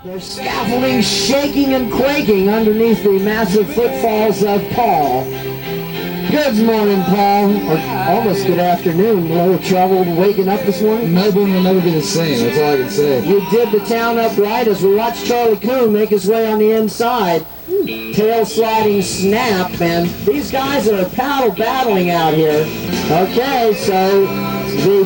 The scaffolding shaking and quaking underneath the massive footfalls of Paul. Good morning, Paul. Or almost good afternoon. A little trouble waking up this morning? Melbourne will never be the same. That's all I can say. You did the town up right as we watched Charlie Coon make his way on the inside. Tail sliding snap, and these guys are paddle battling out here. Okay, so the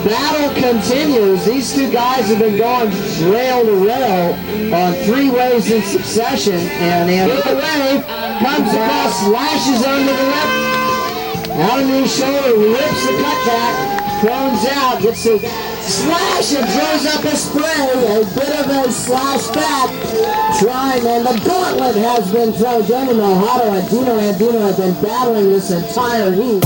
battle continues. These two guys have been going rail to rail on three waves in succession, and the wave comes across, slashes under the lip, out of his shoulder, rips the cutback, throws out, gets a slash and throws up a spray, a bit of a slash back, trying, and the gauntlet has been thrown. Danny Mojado and Dino Andino have been battling this entire heat.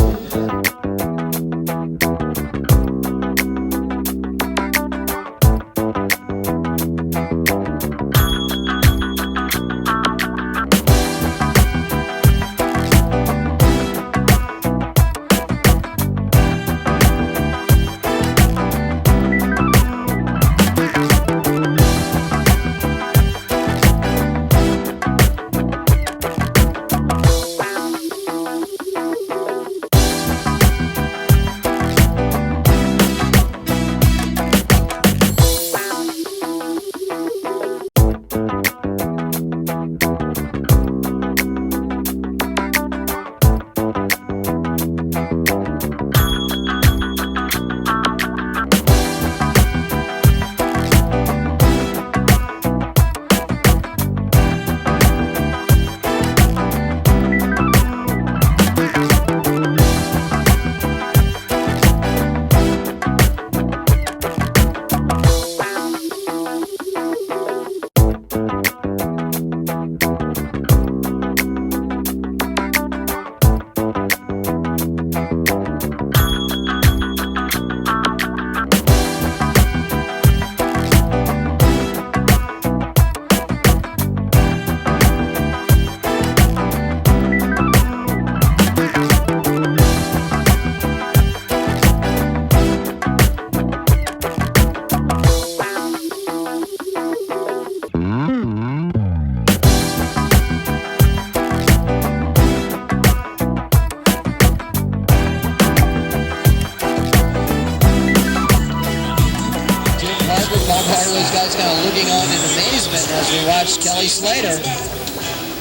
Those guys kind of looking on in amazement as we watch Kelly Slater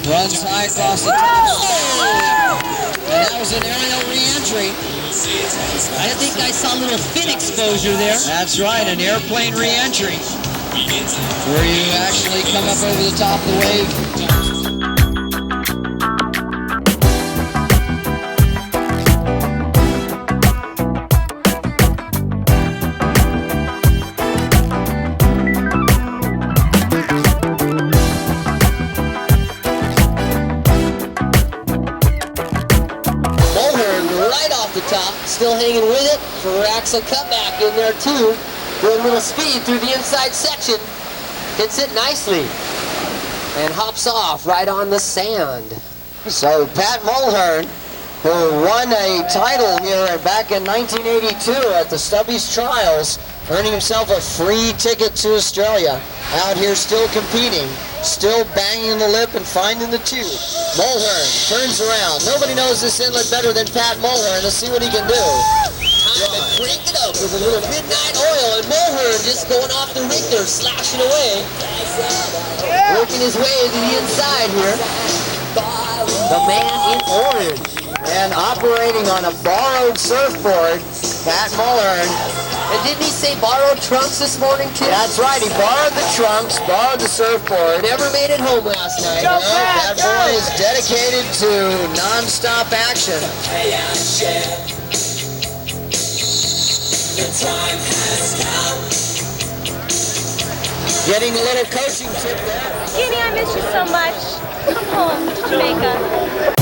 runs high across the top. And that was an aerial re-entry. I think I saw a little fin exposure there. That's right, an airplane re-entry where you actually come up over the top of the wave. Top, still hanging with it. Racks a cutback in there too. Doing a little speed through the inside section. Hits it nicely. And hops off right on the sand. So Pat Mulhern, who won a title here back in 1982 at the Stubby's Trials, earning himself a free ticket to Australia, out here still competing, still banging the lip and finding the tube. Mulhern turns around. Nobody knows this inlet better than Pat Mulhern. Let's see what he can do. Time to crank it up with a little midnight oil, and Mulhern just going off the Richter, slashing away. Working his way to the inside here. The man in orange. And operating on a borrowed surfboard, Pat Mulhern. And didn't he say borrowed trunks this morning too? That's right, he borrowed the trunks, borrowed the surfboard. Never made it home last night. Well, that boy is dedicated to non-stop action. Getting a little coaching tip there. Skinny, I miss you so much. Come home to Jamaica.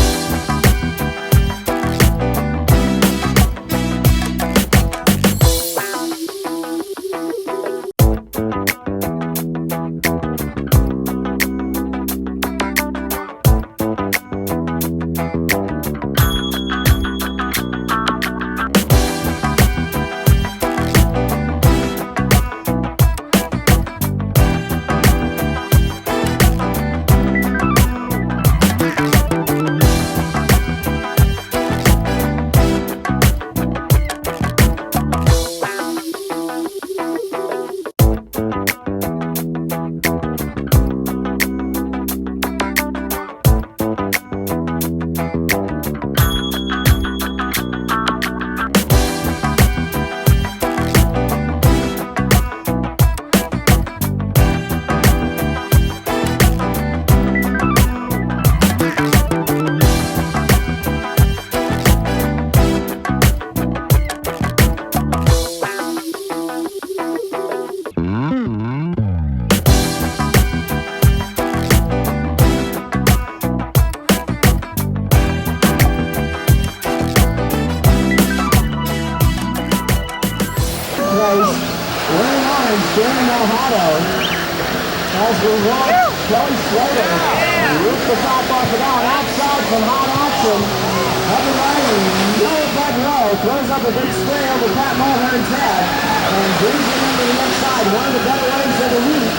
Mojado. As we watch Kelly Slater rip the top off it out. Outside from hot action. Up and riding, no bud low. Throws up a big spray over Pat Mulhern's head. And brings it into the inside. One of the better waves of the week.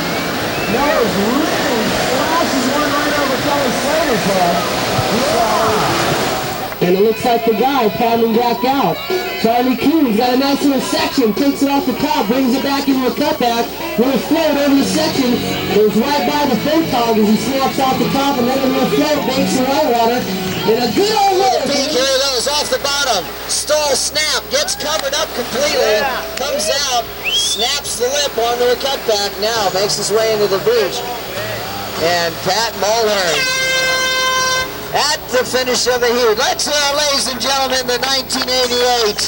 Nose really flashes one right over Kelly Slater's head. And it looks like the guy paddling back out. Charlie Coon's got a nice little section, takes it off the top, brings it back into a cutback, little float over the section, goes right by the photog as he snaps off the top, and then a little float makes the white water. And a good old look. Peek here, that was off the bottom. Stall snap, gets covered up completely, comes out, snaps the lip onto a cutback now, makes his way into the beach. And Pat Mulhern at the finish of the heat. Let's, ladies and gentlemen, the 1988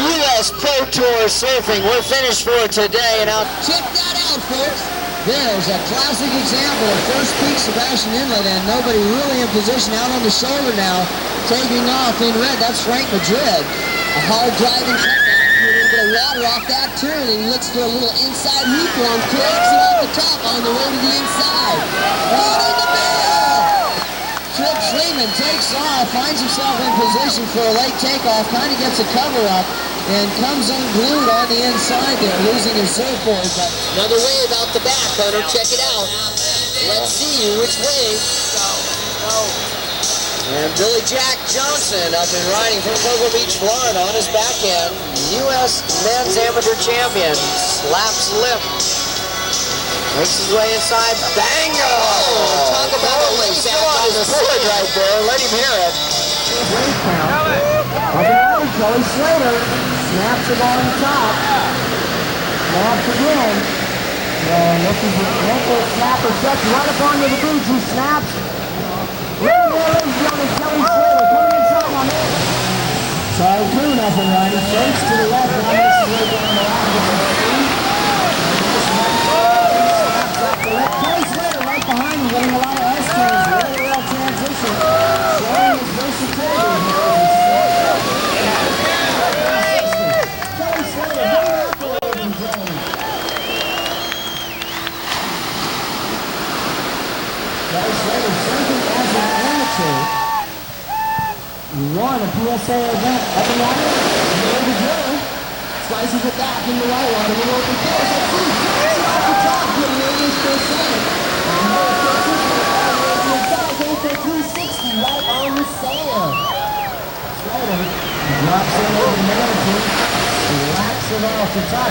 U.S. Pro Tour Surfing. We're finished for today. And Check that out, folks. There's a classic example of first peak Sebastian Inlet, and nobody really in position out on the shoulder now, taking off in red. That's Frank Madrid. A hard driving cutback. A little bit of water off that turn, and he looks for a little inside hoop form, cracks it off the top on the way to the inside. Right in the middle! Trip Freeman takes off, finds himself in position for a late takeoff, kind of gets a cover up, and comes unglued on the inside there, losing his surfboard. But another wave out the back, Hunter. Check it out. Let's see which wave. And Billy Jack Johnson up and riding from Cocoa Beach, Florida on his backhand. U.S. Men's Amateur Champion. Slaps lip. Makes his way inside. Bango! Talk about a lace out on the board right there. Let him hear it. Kelly Slater snaps it on the top. Snaps again. And this is a local snapper sets right up onto the beach. He snaps. Ladies and gentlemen, Kelly Slater coming inside on it. Charlie Coon up and riding. Fakes to the left. Now this is way down the line. Kelly Slater right behind him, getting a lot of S-turns, really well transition, showing his versatility here. Kelly Slater, bring it up, ladies and gentlemen. Kelly Slater surfing as an amateur. He won a PSA event up and running, and there we go. Slices it back in the white water, the open course. Let's see, it's off the top, getting over for a second. And goes for 360 right on the sand. Slater drops in over the management, slaps it off the top.